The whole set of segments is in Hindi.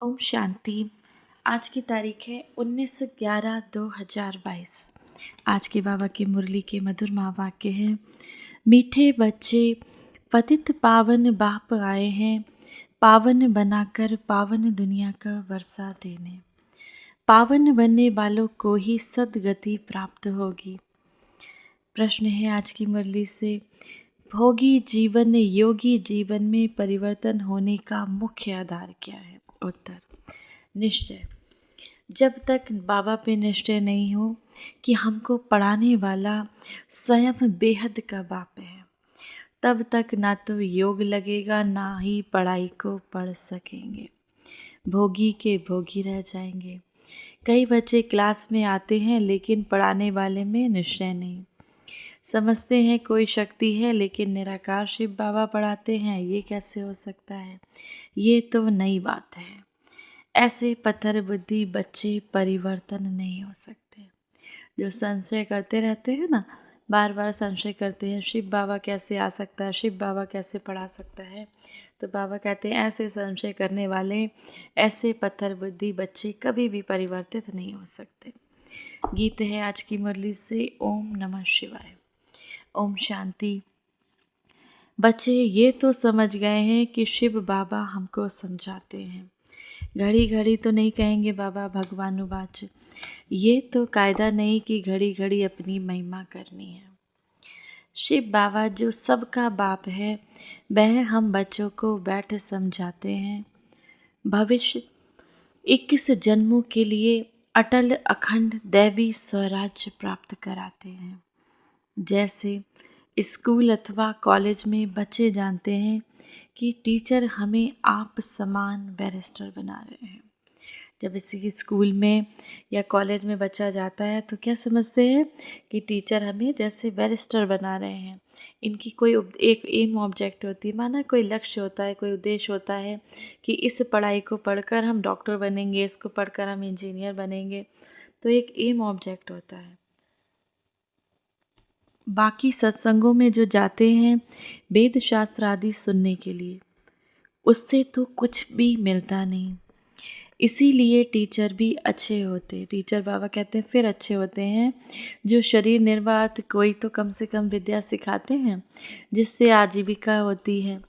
ओम शांति। आज की तारीख है 19/11/2022। आज के बाबा की मुरली के मधुर महावाक्य हैं। मीठे बच्चे पतित पावन बाप आए हैं, पावन बनाकर पावन दुनिया का वर्षा देने। पावन बनने वालों को ही सद्गति प्राप्त होगी। प्रश्न है आज की मुरली से, भोगी जीवन योगी जीवन में परिवर्तन होने का मुख्य आधार क्या है? उत्तर, निश्चय। जब तक बाबा पे निश्चय नहीं हो कि हमको पढ़ाने वाला स्वयं बेहद का बाप है, तब तक ना तो योग लगेगा, ना ही पढ़ाई को पढ़ सकेंगे। भोगी के भोगी रह जाएंगे। कई बच्चे क्लास में आते हैं लेकिन पढ़ाने वाले में निश्चय नहीं। समझते हैं कोई शक्ति है लेकिन निराकार शिव बाबा पढ़ाते हैं, ये कैसे हो सकता है? ये तो नई बात है। ऐसे पत्थर बुद्धि बच्चे परिवर्तन नहीं हो सकते। जो संशय करते रहते हैं ना, बार बार संशय करते हैं, शिव बाबा कैसे आ सकता है, शिव बाबा कैसे पढ़ा सकता है, तो बाबा कहते हैं ऐसे संशय करने वाले, ऐसे पत्थर बुद्धि बच्चे कभी भी परिवर्तित नहीं हो सकते। गीत है आज की मुरली से, ओम नमः शिवाय। ओम शांति। बच्चे ये तो समझ गए हैं कि शिव बाबा हमको समझाते हैं। घड़ी घड़ी तो नहीं कहेंगे बाबा भगवानुवाच। ये तो कायदा नहीं कि घड़ी घड़ी अपनी महिमा करनी है। शिव बाबा जो सबका बाप है, वह हम बच्चों को बैठ समझाते हैं। भविष्य 21 जन्मों के लिए अटल अखंड दैवी स्वराज्य प्राप्त कराते हैं। जैसे स्कूल अथवा कॉलेज में बच्चे जानते हैं कि टीचर हमें आप समान बैरिस्टर बना रहे हैं। जब किसी स्कूल में या कॉलेज में बच्चा जाता है तो क्या समझते हैं कि टीचर हमें जैसे बैरिस्टर बना रहे हैं। इनकी कोई एक एम ऑब्जेक्ट होती है, माना कोई लक्ष्य होता है, कोई उद्देश्य होता है कि इस पढ़ाई को पढ़कर हम डॉक्टर बनेंगे, इसको पढ़कर हम इंजीनियर बनेंगे, तो एक एम ऑब्जेक्ट होता है। बाकी सत्संगों में जो जाते हैं वेद शास्त्र आदि सुनने के लिए, उससे तो कुछ भी मिलता नहीं। इसीलिए टीचर भी अच्छे होते, टीचर बाबा कहते हैं फिर अच्छे होते हैं जो शरीर निर्वाह कोई तो कम से कम विद्या सिखाते हैं जिससे आजीविका होती है।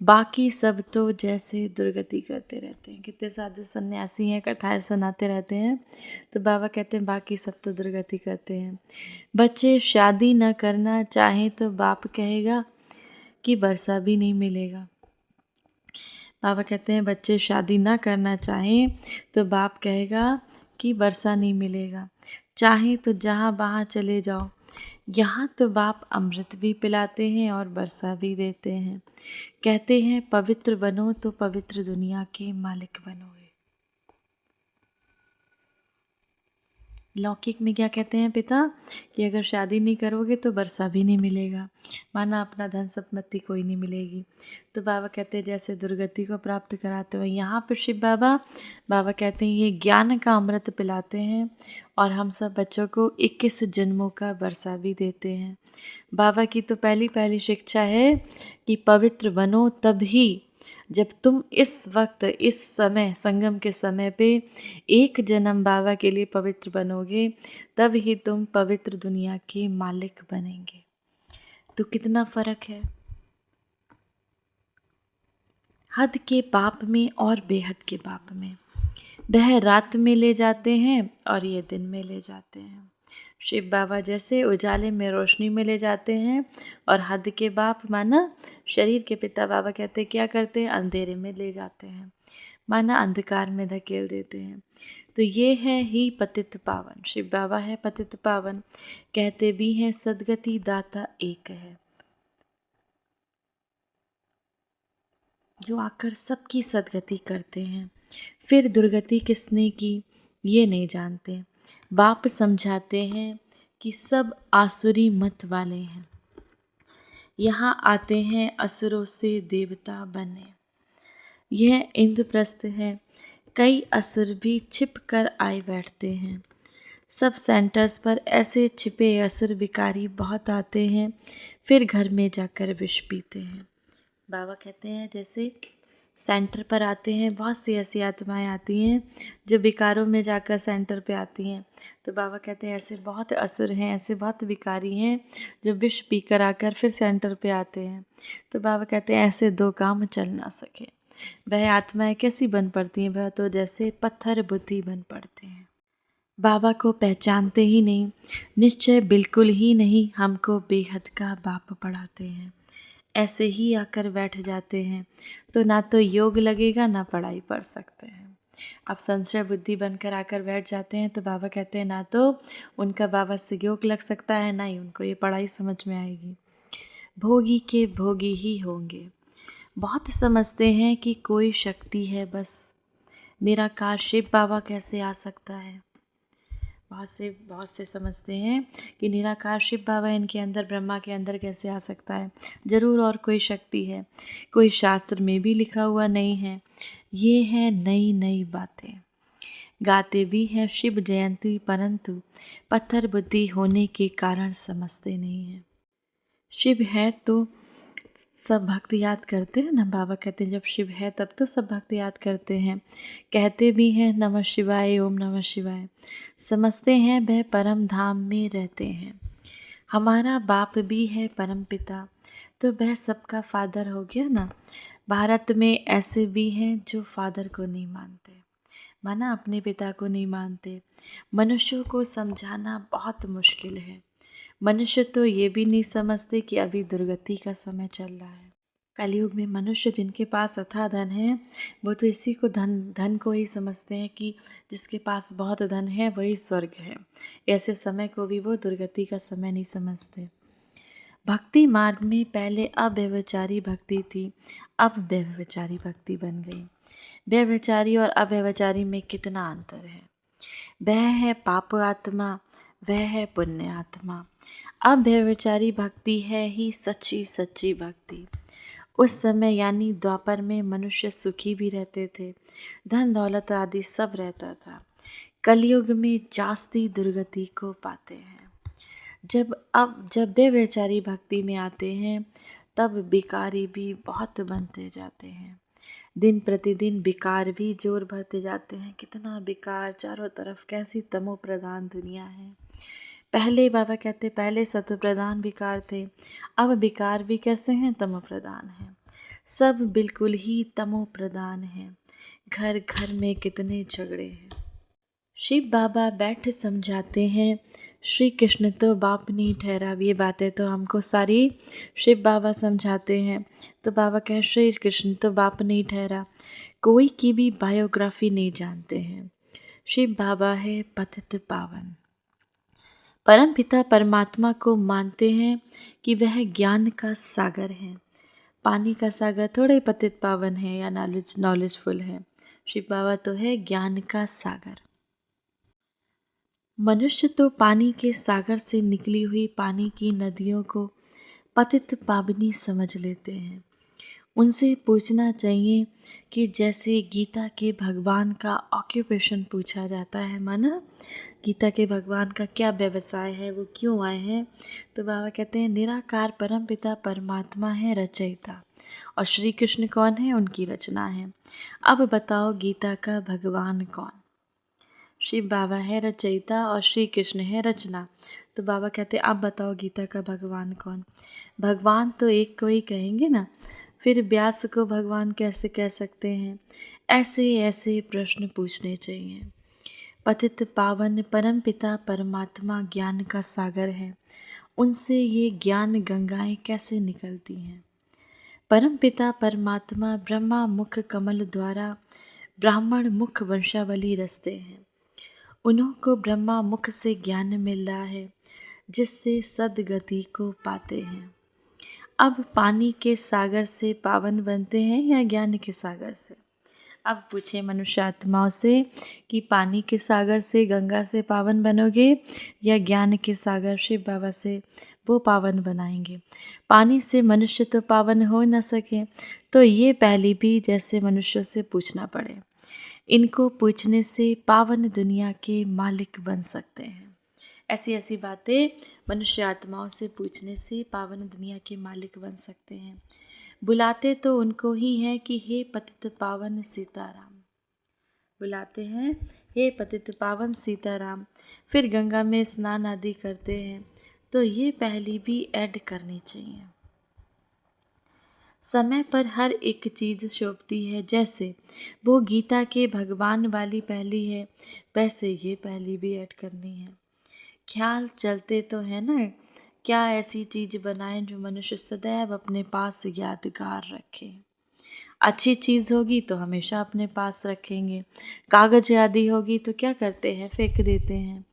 बाकी सब तो जैसे दुर्गति करते रहते हैं। कितने साधु सन्यासी हैं, कथाएं सुनाते रहते हैं, तो बाबा कहते हैं बाकी सब तो दुर्गति करते हैं। बच्चे शादी न करना चाहें तो बाप कहेगा कि वर्षा भी नहीं मिलेगा। बाबा कहते हैं बच्चे शादी ना करना चाहें तो बाप कहेगा कि वर्षा नहीं मिलेगा। चाहे तो जहाँ वहाँ चले जाओ, यहाँ तो बाप अमृत भी पिलाते हैं और वर्षा भी देते हैं। कहते हैं पवित्र बनो तो पवित्र दुनिया के मालिक बनोगे। लौकिक में क्या कहते हैं पिता कि अगर शादी नहीं करोगे तो वर्षा भी नहीं मिलेगा, माना अपना धन संपत्ति कोई नहीं मिलेगी। तो बाबा कहते हैं जैसे दुर्गति को प्राप्त कराते हो, यहाँ पर शिव बाबा कहते हैं ये ज्ञान का अमृत पिलाते हैं और हम सब बच्चों को 21 जन्मों का वर्षा भी देते हैं। बाबा की तो पहली शिक्षा है कि पवित्र बनो तभी जब तुम इस वक्त इस समय संगम के समय पे एक जन्म बाबा के लिए पवित्र बनोगे, तब ही तुम पवित्र दुनिया के मालिक बनेंगे। तो कितना फर्क है हद के बाप में और बेहद के बाप में। वह रात में ले जाते हैं और ये दिन में ले जाते हैं। शिव बाबा जैसे उजाले में रोशनी में ले जाते हैं और हद के बाप माना शरीर के पिता बाबा कहते हैं क्या करते हैं, अंधेरे में ले जाते हैं, माना अंधकार में धकेल देते हैं। तो ये है ही पतित पावन। शिव बाबा है पतित पावन, कहते भी हैं सदगति दाता एक है, जो आकर सबकी सदगति करते हैं। फिर दुर्गति किसने की ये नहीं जानते। बाप समझाते हैं कि सब आसुरी मत वाले हैं, यहाँ आते हैं असुरों से देवता बने। यह इंद्रप्रस्थ है, कई असुर भी छिप कर आए बैठते हैं। सब सेंटर्स पर ऐसे छिपे असुर विकारी बहुत आते हैं, फिर घर में जाकर विष पीते हैं। बाबा कहते हैं जैसे सेंटर पर आते हैं। बहुत सी ऐसी आत्माएं आती हैं जो विकारों में जाकर सेंटर पे आती हैं। तो बाबा कहते हैं ऐसे बहुत असुर हैं, ऐसे बहुत विकारी हैं जो विष पीकर आकर फिर सेंटर पे आते हैं। तो बाबा कहते हैं ऐसे दो काम चल ना सके। वह आत्माएं कैसी बन पड़ती हैं? वह तो जैसे पत्थर बुद्धि बन पड़ते हैं। बाबा को पहचानते ही नहीं, निश्चय बिल्कुल ही नहीं, हमको बेहद का बाप पढ़ाते हैं। ऐसे ही आकर बैठ जाते हैं तो ना तो योग लगेगा ना पढ़ाई पढ़ सकते हैं। अब संशय बुद्धि बनकर आकर बैठ जाते हैं तो बाबा कहते हैं ना तो उनका बाबा से योग लग सकता है, ना ही उनको ये पढ़ाई समझ में आएगी। भोगी के भोगी ही होंगे। बहुत समझते हैं कि कोई शक्ति है, बस निराकार शिव बाबा कैसे आ सकता है। बहुत से समझते हैं कि निराकार शिव बाबा इनके अंदर, ब्रह्मा के अंदर कैसे आ सकता है। ज़रूर और कोई शक्ति है, कोई शास्त्र में भी लिखा हुआ नहीं है। ये है नई नई बातें। गाते भी हैं शिव जयंती, परंतु पत्थर बुद्धि होने के कारण समझते नहीं हैं। शिव है तो सब भक्त याद करते हैं ना। बाबा कहते हैं जब शिव है तब तो सब भक्त याद करते हैं। कहते भी हैं नमः शिवाय, ओम नमः शिवाय। समझते हैं वह परम धाम में रहते हैं। हमारा बाप भी है परम पिता, तो वह सबका फादर हो गया ना। भारत में ऐसे भी हैं जो फादर को नहीं मानते, माना अपने पिता को नहीं मानते। मनुष्यों को समझाना बहुत मुश्किल है। मनुष्य तो ये भी नहीं समझते कि अभी दुर्गति का समय चल रहा है। कलयुग में मनुष्य जिनके पास अथाह धन है वो तो इसी को धन को ही समझते हैं कि जिसके पास बहुत धन है वही स्वर्ग है। ऐसे समय को भी वो दुर्गति का समय नहीं समझते। भक्ति मार्ग में पहले अव्यभिचारी भक्ति थी, अब व्यभिचारी भक्ति बन गई। व्यभिचारी और अव्यभिचारी में कितना अंतर है। वह है पाप आत्मा, वह है पुण्य आत्मा। अव्यभिचारी भक्ति है ही सच्ची सच्ची भक्ति। उस समय यानी द्वापर में मनुष्य सुखी भी रहते थे, धन दौलत आदि सब रहता था। कलयुग में जास्ती दुर्गति को पाते हैं। जब व्यभिचारी भक्ति में आते हैं तब विकारी भी बहुत बनते जाते हैं। दिन प्रतिदिन विकार भी जोर भरते जाते हैं। कितना विकार चारों तरफ, कैसी तमो प्रधान दुनिया है। पहले बाबा कहते पहले सत्व प्रधान विकार थे, अब विकार भी कैसे हैं? तमो प्रधान हैं। सब बिल्कुल ही तमो प्रधान हैं। घर घर में कितने झगड़े हैं। शिव बाबा बैठ समझाते हैं, श्री कृष्ण तो बाप नहीं ठहरा। ये बातें तो हमको सारी शिव बाबा समझाते हैं। तो बाबा कहे श्री कृष्ण तो बाप नहीं ठहरा। कोई की भी बायोग्राफी नहीं जानते हैं। शिव बाबा है पतित पावन। परम पिता परमात्मा को मानते हैं कि वह ज्ञान का सागर है। पानी का सागर थोड़े पतित पावन है या नॉलेजफुल है। शिव बाबा तो है ज्ञान का सागर। मनुष्य तो पानी के सागर से निकली हुई पानी की नदियों को पतित पावनी समझ लेते हैं। उनसे पूछना चाहिए कि जैसे गीता के भगवान का ऑक्यूपेशन पूछा जाता है, माना गीता के भगवान का क्या व्यवसाय है, वो क्यों आए हैं। तो बाबा कहते हैं निराकार परम पिता परमात्मा है रचयिता, और श्री कृष्ण कौन है? उनकी रचना है। अब बताओ गीता का भगवान कौन? शिव बाबा है रचयिता और श्री कृष्ण है रचना। तो बाबा कहते हैं अब बताओ गीता का भगवान कौन? भगवान तो एक को ही कहेंगे ना, फिर व्यास को भगवान कैसे कह सकते हैं? ऐसे ऐसे प्रश्न पूछने चाहिए। पतित पावन परम पिता परमात्मा ज्ञान का सागर है, उनसे ये ज्ञान गंगाएं कैसे निकलती हैं? परम पिता परमात्मा ब्रह्मा मुख कमल द्वारा ब्राह्मण मुख वंशावली रचते हैं। उन्हों को ब्रह्मा मुख से ज्ञान मिल रहा है, जिससे सदगति को पाते हैं। अब पानी के सागर से पावन बनते हैं या ज्ञान के सागर से? अब पूछे मनुष्य आत्माओं से कि पानी के सागर से, गंगा से पावन बनोगे या ज्ञान के सागर शिव बाबा से वो पावन बनाएंगे? पानी से मनुष्य तो पावन हो न सके, तो ये पहली भी जैसे मनुष्यों से पूछना पड़े। इनको पूछने से पावन दुनिया के मालिक बन सकते हैं। ऐसी ऐसी बातें मनुष्य आत्माओं से पूछने से पावन दुनिया के मालिक बन सकते हैं। बुलाते तो उनको ही हैं कि हे पतित पावन सीताराम। बुलाते हैं हे पतित पावन सीताराम, फिर गंगा में स्नान आदि करते हैं, तो ये पहली भी ऐड करनी चाहिए। समय पर हर एक चीज़ शोभती है, जैसे वो गीता के भगवान वाली पहली है, वैसे ये पहली भी ऐड करनी है। ख्याल चलते तो है ना, क्या ऐसी चीज़ बनाएं जो मनुष्य सदैव अपने पास यादगार रखे। अच्छी चीज़ होगी तो हमेशा अपने पास रखेंगे, कागज़ आदि होगी तो क्या करते हैं, फेंक देते हैं।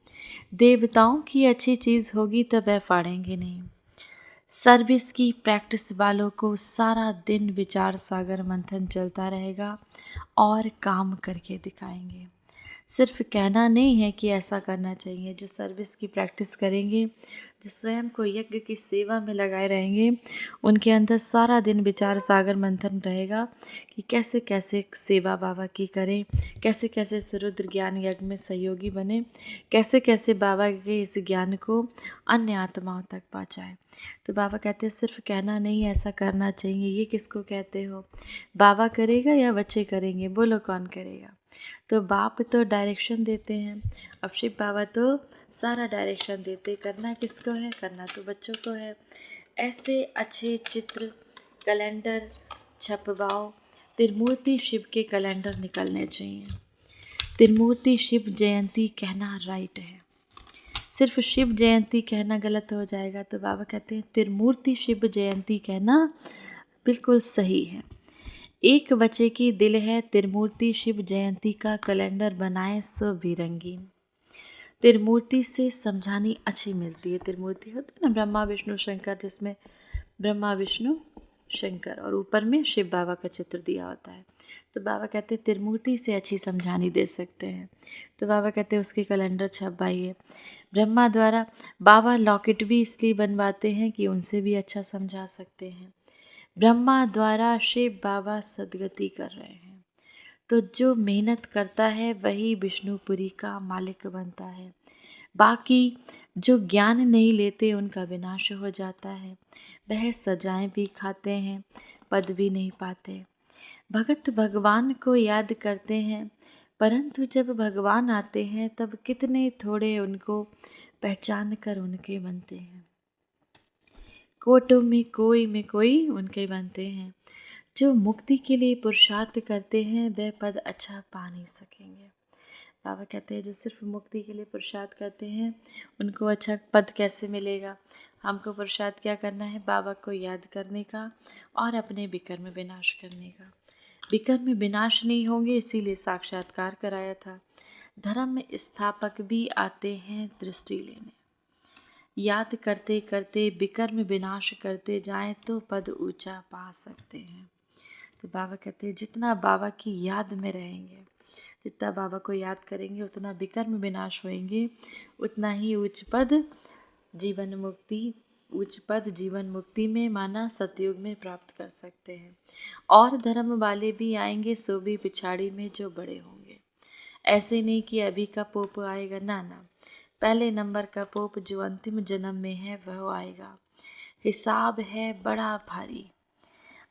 देवताओं की अच्छी चीज़ होगी तो वह फाड़ेंगे नहीं। सर्विस की प्रैक्टिस वालों को सारा दिन विचार सागर मंथन चलता रहेगा और काम करके दिखाएंगे। सिर्फ कहना नहीं है कि ऐसा करना चाहिए। जो सर्विस की प्रैक्टिस करेंगे, जो स्वयं को यज्ञ की सेवा में लगाए रहेंगे, उनके अंदर सारा दिन विचार सागर मंथन रहेगा कि कैसे कैसे सेवा बाबा की करें, कैसे कैसे रुद्र ज्ञान यज्ञ में सहयोगी बने, कैसे कैसे बाबा के इस ज्ञान को अन्य आत्माओं तक पहुँचाएं। तो बाबा कहते हैं सिर्फ कहना नहीं, ऐसा करना चाहिए। ये किसको कहते हो? बाबा करेगा या बच्चे करेंगे? बोलो कौन करेगा? तो बाप तो डायरेक्शन देते हैं, अब शिव बाबा तो सारा डायरेक्शन देते। करना किसको है? करना तो बच्चों को है। ऐसे अच्छे चित्र कैलेंडर छपवाओ। त्रिमूर्ति शिव के कैलेंडर निकलने चाहिए। त्रिमूर्ति शिव जयंती कहना राइट है, सिर्फ शिव जयंती कहना गलत हो जाएगा। तो बाबा कहते हैं त्रिमूर्ति शिव जयंती कहना बिल्कुल सही है। एक बच्चे की दिल है त्रिमूर्ति शिव जयंती का कैलेंडर बनाए सो भी रंगीन। त्रिमूर्ति से समझानी अच्छी मिलती है। त्रिमूर्ति होती है ना, ब्रह्मा विष्णु शंकर, जिसमें ब्रह्मा विष्णु शंकर और ऊपर में शिव बाबा का चित्र दिया होता है। तो बाबा कहते हैं त्रिमूर्ति से अच्छी समझानी दे सकते हैं। तो बाबा कहते हैं उसके कैलेंडर छपवाइए। ब्रह्मा द्वारा बाबा लॉकेट भी इसलिए बनवाते हैं कि उनसे भी अच्छा समझा सकते हैं। ब्रह्मा द्वारा शिव बाबा सदगति कर रहे हैं, तो जो मेहनत करता है वही विष्णुपुरी का मालिक बनता है। बाकी जो ज्ञान नहीं लेते उनका विनाश हो जाता है। वह सजाएं भी खाते हैं, पद भी नहीं पाते। भगत भगवान को याद करते हैं, परंतु जब भगवान आते हैं तब कितने थोड़े उनको पहचान कर उनके बनते हैं। कोटों में कोई उनके बनते हैं। जो मुक्ति के लिए पुरुषार्थ करते हैं वह पद अच्छा पा नहीं सकेंगे। बाबा कहते हैं जो सिर्फ मुक्ति के लिए पुरुषार्थ करते हैं उनको अच्छा पद कैसे मिलेगा। हमको पुरुषार्थ क्या करना है? बाबा को याद करने का और अपने विकर्म विनाश करने का। विकर्म विनाश नहीं होंगे, इसीलिए साक्षात्कार कराया था। धर्म स्थापक भी आते हैं दृष्टि लेने। याद करते करते विकर्म विनाश करते जाएं तो पद ऊंचा पा सकते हैं। तो बाबा कहते हैं जितना बाबा की याद में रहेंगे, जितना बाबा को याद करेंगे, उतना विकर्म विनाश होएंगे, उतना ही उच्च पद जीवन मुक्ति, उच्च पद जीवन मुक्ति में माना सतयुग में प्राप्त कर सकते हैं। और धर्म वाले भी आएंगे, सो भी पिछाड़ी में जो बड़े होंगे। ऐसे नहीं कि अभी का पोप आएगा, ना ना, पहले नंबर का पोप जो अंतिम जन्म में है वह आएगा। हिसाब है बड़ा भारी।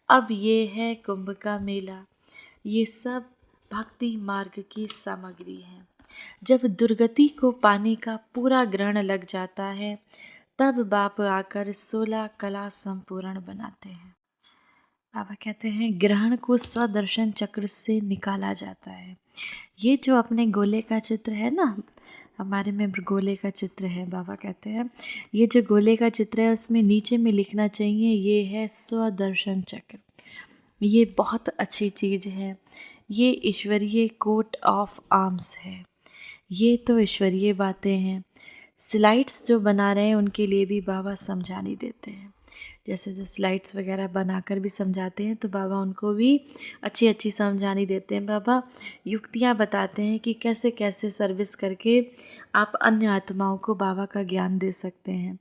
अब ये है कुंभ का मेला, ये सब भक्ति मार्ग की सामग्री है। जब दुर्गति को पाने का पूरा ग्रहण लग जाता है तब बाप आकर 16 कला संपूर्ण बनाते हैं। बाबा कहते हैं ग्रहण को स्वदर्शन चक्र से निकाला जाता है। ये जो अपने गोले का चित्र है ना, हमारे में गोले का चित्र है, बाबा कहते हैं ये जो गोले का चित्र है उसमें नीचे में लिखना चाहिए ये है स्वदर्शन चक्र। ये बहुत अच्छी चीज़ है, ये ईश्वरीय कोट ऑफ आर्म्स है। ये तो ईश्वरीय बातें हैं। स्लाइड्स जो बना रहे हैं उनके लिए भी बाबा समझानी देते हैं। जैसे जो स्लाइड्स वगैरह बनाकर भी समझाते हैं तो बाबा उनको भी अच्छी अच्छी समझानी देते हैं। बाबा युक्तियाँ बताते हैं कि कैसे कैसे सर्विस करके आप अन्य आत्माओं को बाबा का ज्ञान दे सकते हैं।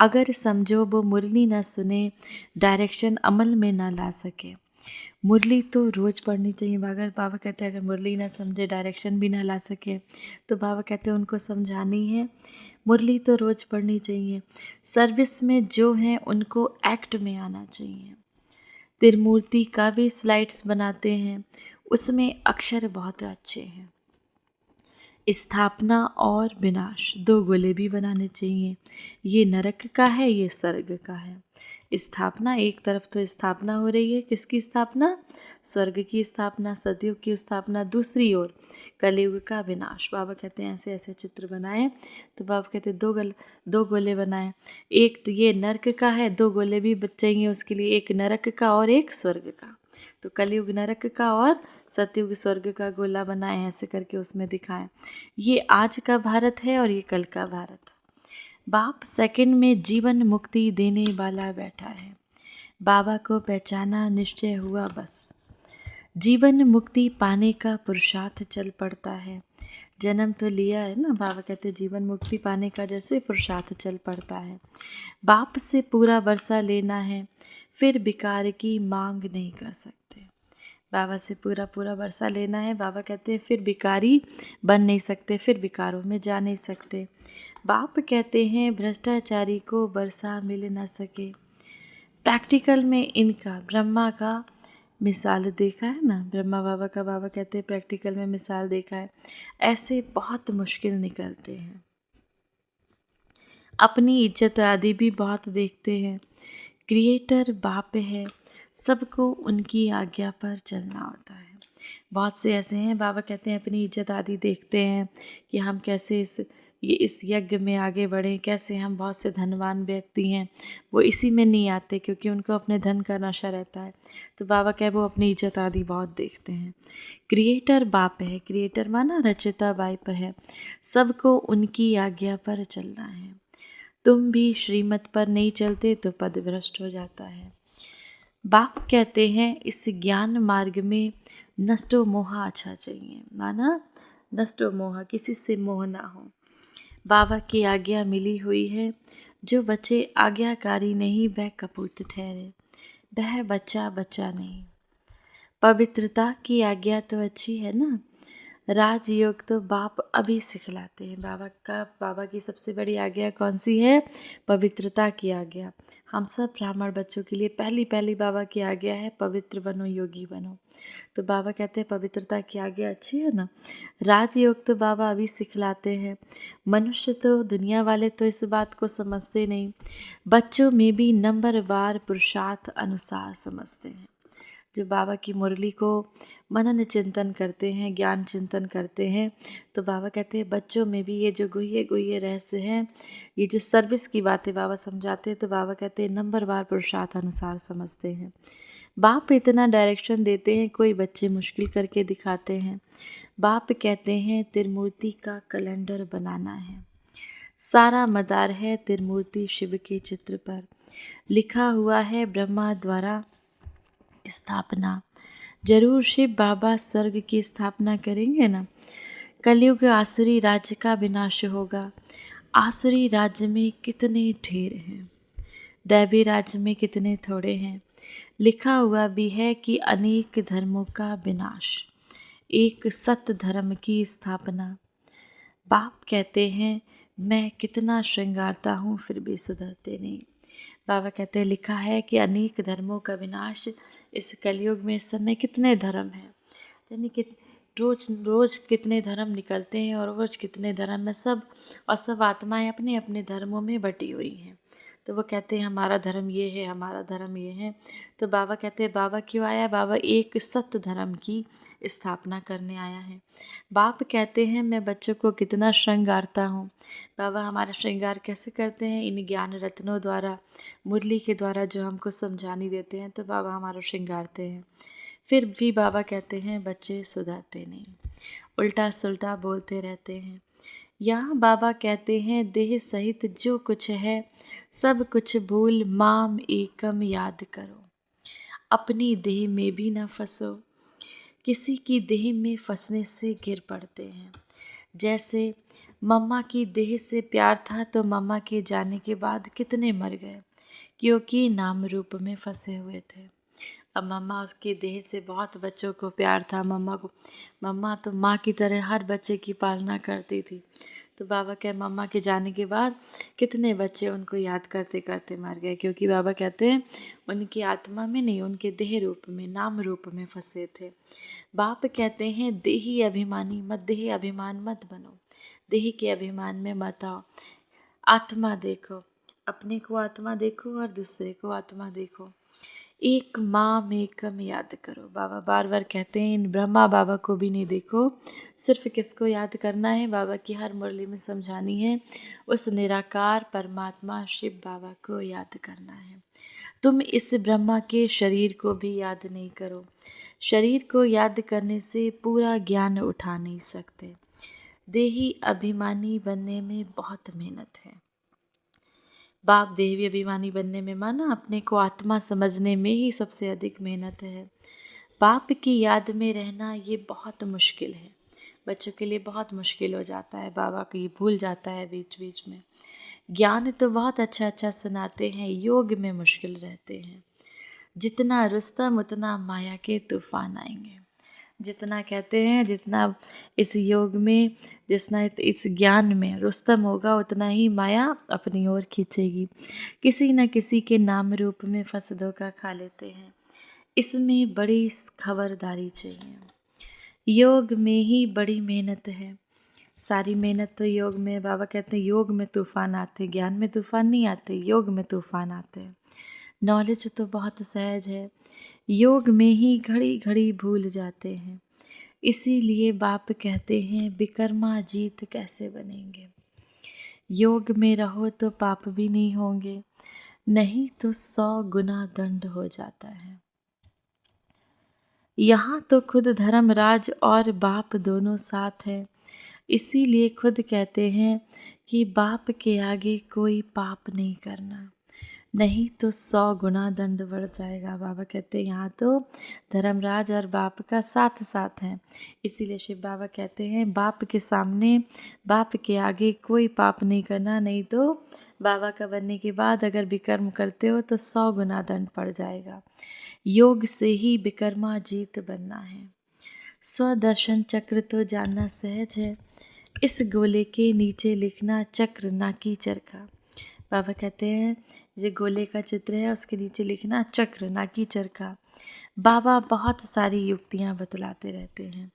अगर समझो वो मुरली ना सुने, डायरेक्शन अमल में ना ला सके। मुरली तो रोज़ पढ़नी चाहिए। बाबा कहते हैं अगर मुरली ना समझे, डायरेक्शन भी ना ला सके, तो बाबा कहते हैं उनको समझानी है। मुरली तो रोज़ पढ़नी चाहिए। सर्विस में जो हैं उनको एक्ट में आना चाहिए। त्रिमूर्ति का भी स्लाइड्स बनाते हैं, उसमें अक्षर बहुत अच्छे हैं। स्थापना और विनाश 2 गोले भी बनाने चाहिए। ये नरक का है, ये स्वर्ग का है। स्थापना एक तरफ तो स्थापना हो रही है, किसकी स्थापना? स्वर्ग की स्थापना, सतयुग की स्थापना। दूसरी ओर कलयुग का विनाश। बाबा कहते हैं ऐसे ऐसे चित्र बनाए, तो बाबा कहते हैं 2 गोले बनाए। एक तो ये नरक का है, 2 गोले भी चाहिए उसके लिए, एक नरक का और एक स्वर्ग का। तो कलयुग नरक का और सतयुग स्वर्ग का गोला बनाए, ऐसे करके उसमें दिखाएं। ये आज का भारत है और ये कल का भारत। बाप सेकंड में जीवन मुक्ति देने वाला बैठा है। बाबा को पहचाना, निश्चय हुआ बस। जीवन मुक्ति पाने का पुरुषार्थ चल पड़ता है। जन्म तो लिया है ना, बाबा कहते जीवन मुक्ति पाने का जैसे पुरुषार्थ चल पड़ता है। बाप से पूरा वर्षा लेना है, फिर विकार की मांग नहीं कर सकते। बाबा से पूरा वर्षा लेना है, बाबा कहते हैं फिर विकारी बन नहीं सकते, फिर विकारों में जा नहीं सकते। बाप कहते हैं भ्रष्टाचारी को वर्षा मिल न सके। प्रैक्टिकल में इनका ब्रह्मा का मिसाल देखा है ना, ब्रह्मा बाबा का बाबा कहते हैं प्रैक्टिकल में मिसाल देखा है। ऐसे बहुत मुश्किल निकलते हैं। अपनी इज्जत आदि भी बहुत देखते हैं। क्रिएटर बाप है, सबको उनकी आज्ञा पर चलना होता है। बहुत से ऐसे हैं, बाबा कहते हैं अपनी इज्जत आदि देखते हैं कि हम कैसे इस यज्ञ में आगे बढ़ें, कैसे हम बहुत से धनवान व्यक्ति हैं, वो इसी में नहीं आते क्योंकि उनको अपने धन का नशा रहता है। तो बाबा कहे वो अपनी इज्जत आदि बहुत देखते हैं। क्रिएटर बाप है, क्रिएटर माना रचिता बाप है, सबको उनकी आज्ञा पर चलना है। तुम भी श्रीमत पर नहीं चलते तो पद भ्रष्ट हो जाता है। बाप कहते हैं इस ज्ञान मार्ग में नष्टो मोह अच्छा चाहिए, माना नष्टो मोह, किसी से मोह ना हो। बाबा की आज्ञा मिली हुई है, जो बच्चे आज्ञाकारी नहीं वह कपूत ठहरे, वह बच्चा नहीं। पवित्रता की आज्ञा तो अच्छी है ना, राजयोग तो बाप अभी सिखलाते हैं। बाबा की सबसे बड़ी आज्ञा कौन सी है? पवित्रता की आज्ञा। हम सब ब्राह्मण बच्चों के लिए पहली बाबा की आज्ञा है पवित्र बनो, योगी बनो। तो बाबा कहते हैं पवित्रता की आज्ञा अच्छी है ना। राजयोग तो बाबा अभी सिखलाते हैं। मनुष्य तो, दुनिया वाले तो इस बात को समझते नहीं, बच्चों में भी नंबरवार पुरुषार्थ अनुसार समझते हैं। जो बाबा की मुरली को मनन चिंतन करते हैं, ज्ञान चिंतन करते हैं, तो बाबा कहते हैं बच्चों में भी ये जो गुह्य रहस्य हैं, ये जो सर्विस की बातें बाबा समझाते हैं, तो बाबा कहते हैं नंबरवार पुरुषार्थ अनुसार समझते हैं। बाप इतना डायरेक्शन देते हैं, कोई बच्चे मुश्किल करके दिखाते हैं। बाप कहते हैं त्रिमूर्ति का कैलेंडर बनाना है, सारा मदार है त्रिमूर्ति शिव के चित्र पर। लिखा हुआ है ब्रह्मा द्वारा स्थापना, जरूर शिव बाबा स्वर्ग की स्थापना करेंगे ना। कलयुग आसुरी राज्य का विनाश होगा। आसुरी राज्य में कितने ढेर हैं, दैवी राज्य में कितने थोड़े हैं। लिखा हुआ भी है कि अनेक धर्मों का विनाश, एक सत्य धर्म की स्थापना। बाप कहते हैं मैं कितना श्रृंगारता हूँ फिर भी सुधरते नहीं। बाबा कहते हैं लिखा है कि अनेक धर्मों का विनाश। इस कलयुग में इस समय कितने धर्म हैं, यानी कि रोज कितने धर्म निकलते हैं और रोज कितने धर्म में सब, और सब आत्माएं अपने अपने धर्मों में बटी हुई हैं। तो वो कहते हैं हमारा धर्म ये है, हमारा धर्म ये है। तो बाबा कहते हैं बाबा क्यों आया? बाबा एक सत्य धर्म की स्थापना करने आया है। बाप कहते हैं मैं बच्चों को कितना श्रृंगारता हूँ। बाबा हमारा श्रृंगार कैसे करते हैं? इन ज्ञान रत्नों द्वारा, मुरली के द्वारा जो हमको समझानी देते हैं, तो बाबा हमारा श्रृंगारते हैं। फिर भी बाबा कहते हैं बच्चे सुधरते नहीं, उल्टा सुल्टा बोलते रहते हैं। यहाँ बाबा कहते हैं देह सहित जो कुछ है सब कुछ भूल माम एकम याद करो। अपनी देह में भी न फंसो, किसी की देह में फंसने से गिर पड़ते हैं। जैसे मम्मा की देह से प्यार था तो मम्मा के जाने के बाद कितने मर गए, क्योंकि नाम रूप में फंसे हुए थे। अब मम्मा उसकी देह से बहुत बच्चों को प्यार था, मम्मा तो माँ की तरह हर बच्चे की पालना करती थी। तो बाबा के मम्मा के जाने के बाद कितने बच्चे उनको याद करते करते मर गए, क्योंकि बाबा कहते हैं उनकी आत्मा में नहीं, उनके देह रूप में, नाम रूप में फंसे थे। बाप कहते हैं देही अभिमानी मत, देह अभिमान मत बनो, देह के अभिमान में मत आओ, आत्मा देखो, अपने को आत्मा देखो और दूसरे को आत्मा देखो, एक माम एकम याद करो। बाबा बार बार कहते हैं इन ब्रह्मा बाबा को भी नहीं देखो, सिर्फ किसको याद करना है, बाबा की हर मुरली में समझानी है, उस निराकार परमात्मा शिव बाबा को याद करना है। तुम इस ब्रह्मा के शरीर को भी याद नहीं करो, शरीर को याद करने से पूरा ज्ञान उठा नहीं सकते। देही अभिमानी बनने में बहुत मेहनत है। बाप देवी अभिमानी बनने में माना, अपने को आत्मा समझने में ही सबसे अधिक मेहनत है। बाप की याद में रहना ये बहुत मुश्किल है, बच्चों के लिए बहुत मुश्किल हो जाता है, बाबा को ये भूल जाता है बीच बीच में। ज्ञान तो बहुत अच्छा अच्छा सुनाते हैं, योग में मुश्किल रहते हैं। जितना रुस्तम उतना माया के तूफान आएंगे। जितना कहते हैं, जितना इस योग में, जितना इस ज्ञान में रुस्तम होगा, उतना ही माया अपनी ओर खींचेगी। किसी न किसी के नाम रूप में फंस धोखा खा लेते हैं। इसमें बड़ी खबरदारी चाहिए। योग में ही बड़ी मेहनत है, सारी मेहनत तो योग में। बाबा कहते हैं योग में तूफान आते, ज्ञान में तूफान नहीं आते, योग में तूफान आते हैं। नॉलेज तो बहुत सहज है, योग में ही घड़ी घड़ी भूल जाते हैं। इसीलिए बाप कहते हैं विकर्मा जीत कैसे बनेंगे। योग में रहो तो पाप भी नहीं होंगे, नहीं तो 100 गुना दंड हो जाता है। यहाँ तो खुद धर्मराज और बाप दोनों साथ हैं, इसीलिए खुद कहते हैं कि बाप के आगे कोई पाप नहीं करना, नहीं तो 100 गुना दंड बढ़ जाएगा। बाबा कहते हैं यहाँ तो धर्मराज और बाप का साथ साथ है, इसीलिए शिव बाबा कहते हैं बाप के सामने, बाप के आगे कोई पाप नहीं करना, नहीं तो बाबा का बनने के बाद अगर विकर्म करते हो तो 100 गुना दंड पड़ जाएगा। योग से ही विकर्मा जीत बनना है। स्वदर्शन चक्र तो जानना सहज है, इस गोले के नीचे लिखना चक्र ना की चरखा। बाबा कहते हैं ये गोले का चित्र है, उसके नीचे लिखना चक्र ना की चरखा। बाबा बहुत सारी युक्तियाँ बतलाते रहते हैं,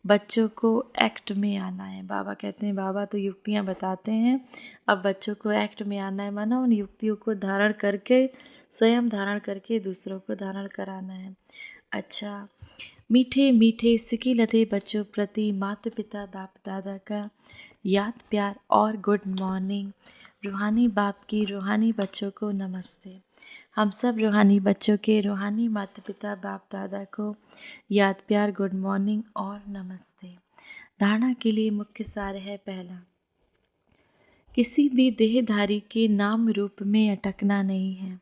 बच्चों को एक्ट में आना है। बाबा कहते हैं बाबा तो युक्तियाँ बताते हैं, अब बच्चों को एक्ट में आना है, माना उन युक्तियों को धारण करके, स्वयं धारण करके दूसरों को धारण कराना है। अच्छा, मीठे मीठे सिके लदे बच्चों प्रति माता पिता बाप दादा का याद प्यार और गुड मॉर्निंग। रूहानी बाप की रूहानी बच्चों को नमस्ते। हम सब रूहानी बच्चों के रूहानी माता पिता बाप दादा को याद प्यार, गुड मॉर्निंग और नमस्ते। धारणा के लिए मुख्य सार है पहला, किसी भी देहधारी के नाम रूप में अटकना नहीं है,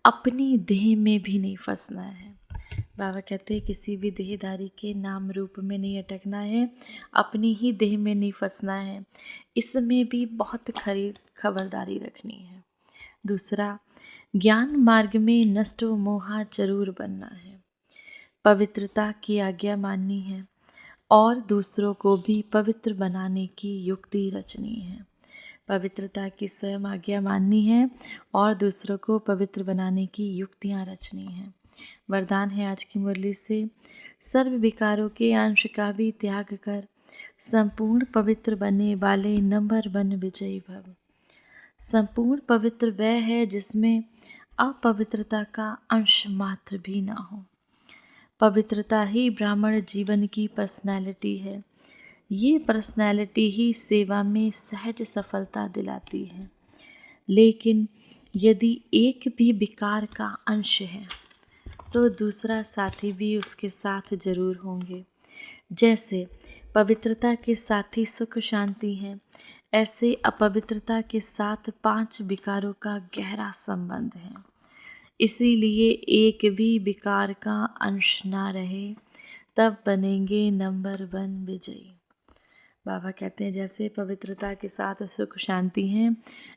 अपनी देह में भी नहीं फंसना है। बाबा कहते हैं किसी भी देहधारी के नाम रूप में नहीं अटकना है, अपनी ही देह में नहीं फंसना है, इसमें भी बहुत खबरदारी रखनी है। दूसरा, ज्ञान मार्ग में नष्ट व मोहा जरूर बनना है, पवित्रता की आज्ञा माननी है और दूसरों को भी पवित्र बनाने की युक्ति रचनी है। पवित्रता की स्वयं आज्ञा माननी है और दूसरों को पवित्र बनाने की युक्तियाँ रचनी हैं। वरदान है आज की मुरली से, सर्व विकारों के अंश का भी त्याग कर संपूर्ण पवित्र बनने वाले नंबर 1 विजयी भव। संपूर्ण पवित्र वह है जिसमें अपवित्रता का अंश मात्र भी ना हो। पवित्रता ही ब्राह्मण जीवन की पर्सनैलिटी है, ये पर्सनैलिटी ही सेवा में सहज सफलता दिलाती है। लेकिन यदि एक भी विकार का अंश है तो दूसरा साथी भी उसके साथ जरूर होंगे। जैसे पवित्रता के साथी सुख शांति हैं, ऐसे अपवित्रता के साथ 5 विकारों का गहरा संबंध है। इसीलिए एक भी विकार का अंश ना रहे, तब बनेंगे नंबर 1 विजयी। बाबा कहते हैं जैसे पवित्रता के साथ सुख शांति है,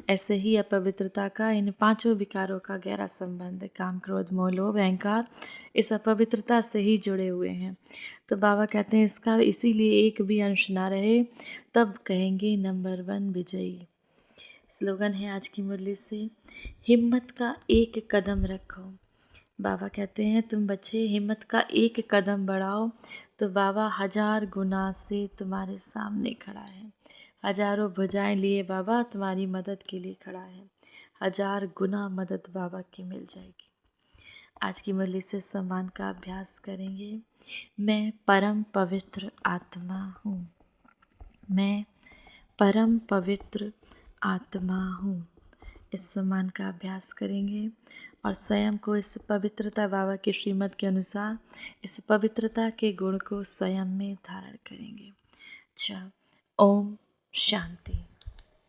ऐसे ही अपवित्रता का इन पांचों विकारों का गहरा संबंध काम क्रोध मोह लोभ अहंकार इस अपवित्रता से ही जुड़े हुए हैं। तो बाबा कहते हैं इसका इसीलिए एक भी अंश ना रहे, तब कहेंगे नंबर 1 विजयी। स्लोगन है आज की मुरली से, हिम्मत का एक कदम रखो। बाबा कहते हैं तुम बच्चे हिम्मत का एक कदम बढ़ाओ तो बाबा 1000 गुना से तुम्हारे सामने खड़ा है। हजारों भुजाएं लिए बाबा तुम्हारी मदद के लिए खड़ा है। 1000 गुना मदद बाबा की मिल जाएगी। आज की मुरली से सम्मान का अभ्यास करेंगे। मैं परम पवित्र आत्मा हूँ। मैं परम पवित्र आत्मा हूँ। इस सम्मान का अभ्यास करेंगे और स्वयं को इस पवित्रता बाबा के श्रीमत के अनुसार इस पवित्रता के गुण को स्वयं में धारण करेंगे। अच्छा, ओम शांति।